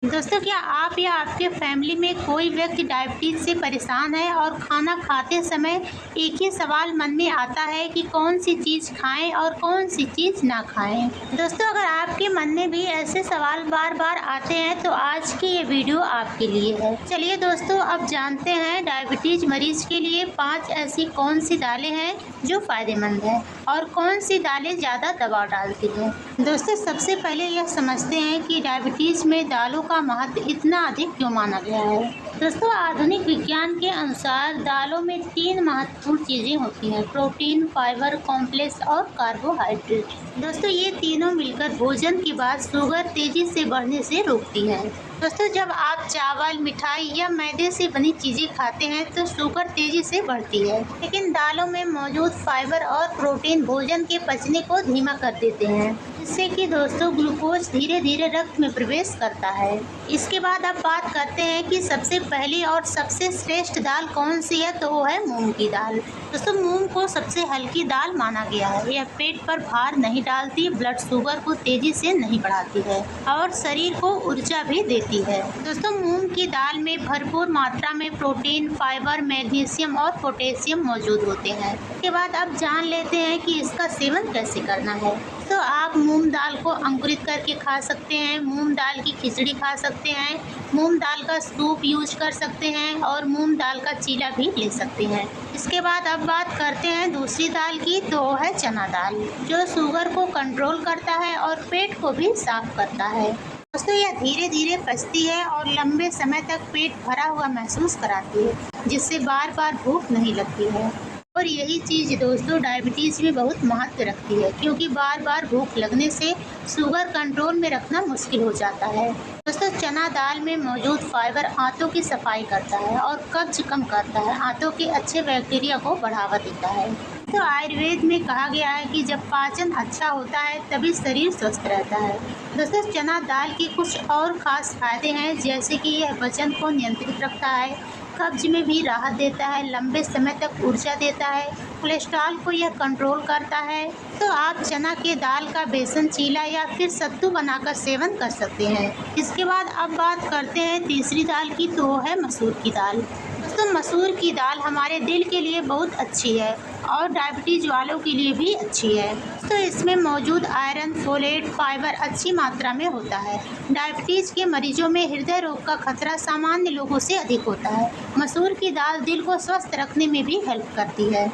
दोस्तों, क्या आप या आपके फैमिली में कोई व्यक्ति डायबिटीज़ से परेशान है और खाना खाते समय एक ही सवाल मन में आता है कि कौन सी चीज़ खाएं और कौन सी चीज़ ना खाएं? दोस्तों, अगर आपके मन में भी ऐसे सवाल बार बार आते हैं तो आज की ये वीडियो आपके लिए है। चलिए दोस्तों, अब जानते हैं डायबिटीज़ मरीज के लिए 5 ऐसी कौन सी दालें हैं जो फ़ायदेमंद हैं और कौन सी दालें ज़्यादा दबाव डालती हैं। दोस्तों, सबसे पहले यह समझते हैं कि डायबिटीज़ में दालों का महत्व इतना अधिक क्यों माना गया है। दोस्तों, आधुनिक विज्ञान के अनुसार दालों में 3 महत्वपूर्ण चीज़ें होती हैं: प्रोटीन, फाइबर, कॉम्प्लेक्स और कार्बोहाइड्रेट। दोस्तों, ये तीनों मिलकर भोजन के बाद शुगर तेज़ी से बढ़ने से रोकती हैं। दोस्तों, जब आप चावल, मिठाई या मैदे से बनी चीज़ें खाते हैं तो शुगर तेज़ी से बढ़ती है, लेकिन दालों में मौजूद फाइबर और प्रोटीन भोजन के पचने को धीमा कर देते हैं, जिससे कि दोस्तों ग्लूकोज धीरे धीरे रक्त में प्रवेश करता है। इसके बाद अब बात करते हैं कि सबसे पहली और सबसे श्रेष्ठ दाल कौन सी है, तो वो है मूंग की दाल। दोस्तों, मूंग को सबसे हल्की दाल माना गया है। यह पेट पर भार नहीं डालती, ब्लड शुगर को तेज़ी से नहीं बढ़ाती है और शरीर को ऊर्जा भी देती है। दोस्तों, मूंग की दाल में भरपूर मात्रा में प्रोटीन, फाइबर, मैग्नीशियम और पोटेशियम मौजूद होते हैं। इसके बाद अब जान लेते हैं कि इसका सेवन कैसे करना है। तो आप मूंग दाल को अंकुरित करके खा सकते हैं, मूंग दाल की खिचड़ी खा सकते हैं, मूंग दाल का सूप यूज कर सकते हैं और मूंग दाल का चीला भी ले सकते हैं। इसके बाद अब बात करते हैं दूसरी दाल की, तो वो है चना दाल, जो शुगर को कंट्रोल करता है और पेट को भी साफ करता है। दोस्तों, यह धीरे धीरे पचती है और लंबे समय तक पेट भरा हुआ महसूस कराती है, जिससे बार बार भूख नहीं लगती है। और यही चीज़ दोस्तों डायबिटीज़ में बहुत महत्व रखती है, क्योंकि बार बार भूख लगने से शुगर कंट्रोल में रखना मुश्किल हो जाता है। दोस्तों, चना दाल में मौजूद फाइबर आंतों की सफाई करता है और कब्ज कम करता है, आंतों के अच्छे बैक्टीरिया को बढ़ावा देता है। तो आयुर्वेद में कहा गया है कि जब पाचन अच्छा होता है तभी शरीर स्वस्थ रहता है। दोस्तों, चना दाल के कुछ और ख़ास फायदे हैं, जैसे कि यह वजन को नियंत्रित रखता है, कब्ज में भी राहत देता है, लंबे समय तक ऊर्जा देता है, कोलेस्ट्रॉल को यह कंट्रोल करता है। तो आप चना के दाल का बेसन चीला या फिर सत्तू बनाकर सेवन कर सकते हैं। इसके बाद अब बात करते हैं तीसरी दाल की, तो वो है मसूर की दाल। दोस्तों, मसूर की दाल हमारे दिल के लिए बहुत अच्छी है और डायबिटीज़ वालों के लिए भी अच्छी है। तो इसमें मौजूद आयरन, फोलेट, फाइबर अच्छी मात्रा में होता है। डायबिटीज़ के मरीजों में हृदय रोग का खतरा सामान्य लोगों से अधिक होता है। मसूर की दाल दिल को स्वस्थ रखने में भी हेल्प करती है।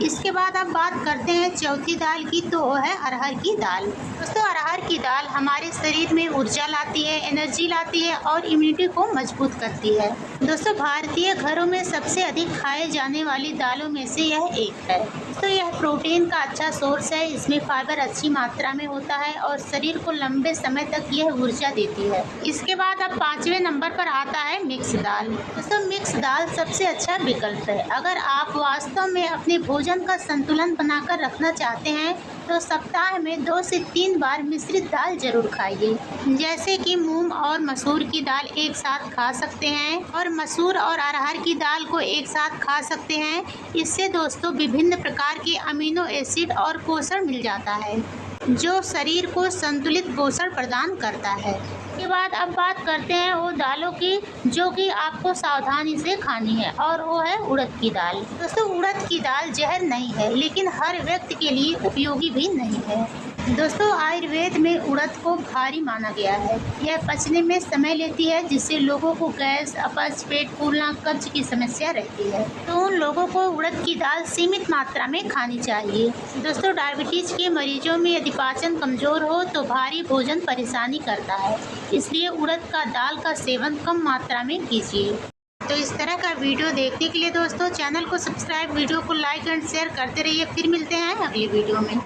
इसके बाद अब बात करते हैं चौथी दाल की, तो वो है अरहर की दाल। दोस्तों, अरहर की दाल हमारे शरीर में ऊर्जा लाती है, एनर्जी लाती है और इम्यूनिटी को मजबूत करती है। दोस्तों, भारतीय घरों में सबसे अधिक खाए जाने वाली दालों में से यह एक है। तो यह प्रोटीन का अच्छा सोर्स है, इसमें फाइबर अच्छी मात्रा में होता है और शरीर को लंबे समय तक यह ऊर्जा देती है। इसके बाद अब 5वें नंबर पर आता है मिक्स दाल। दोस्तों, मिक्स दाल सबसे अच्छा विकल्प है। अगर आप वास्तव में अपने भोजन का संतुलन बनाकर रखना चाहते हैं तो सप्ताह में 2 से 3 बार मिश्रित दाल जरूर खाइए, जैसे कि मूंग और मसूर की दाल एक साथ खा सकते हैं और मसूर और अरहर की दाल को एक साथ खा सकते हैं। इससे दोस्तों विभिन्न प्रकार के अमीनो एसिड और पोषण मिल जाता है, जो शरीर को संतुलित पोषण प्रदान करता है। के बाद अब बात करते हैं वो दालों की जो कि आपको सावधानी से खानी है, और वो है उड़द की दाल। दोस्तों, उड़द की दाल जहर नहीं है, लेकिन हर व्यक्ति के लिए उपयोगी भी नहीं है। दोस्तों, आयुर्वेद में उड़द को भारी माना गया है। यह पचने में समय लेती है, जिससे लोगों को गैस, अपच, पेट फूलना, कब्ज की समस्या रहती है। तो उन लोगों को उड़द की दाल सीमित मात्रा में खानी चाहिए। दोस्तों, डायबिटीज के मरीजों में यदि पाचन कमजोर हो तो भारी भोजन परेशानी करता है, इसलिए उड़द का दाल का सेवन कम मात्रा में कीजिए। तो इस तरह का वीडियो देखने के लिए दोस्तों चैनल को सब्सक्राइब, वीडियो को लाइक एंड शेयर करते रहिए। फिर मिलते हैं अगली वीडियो में।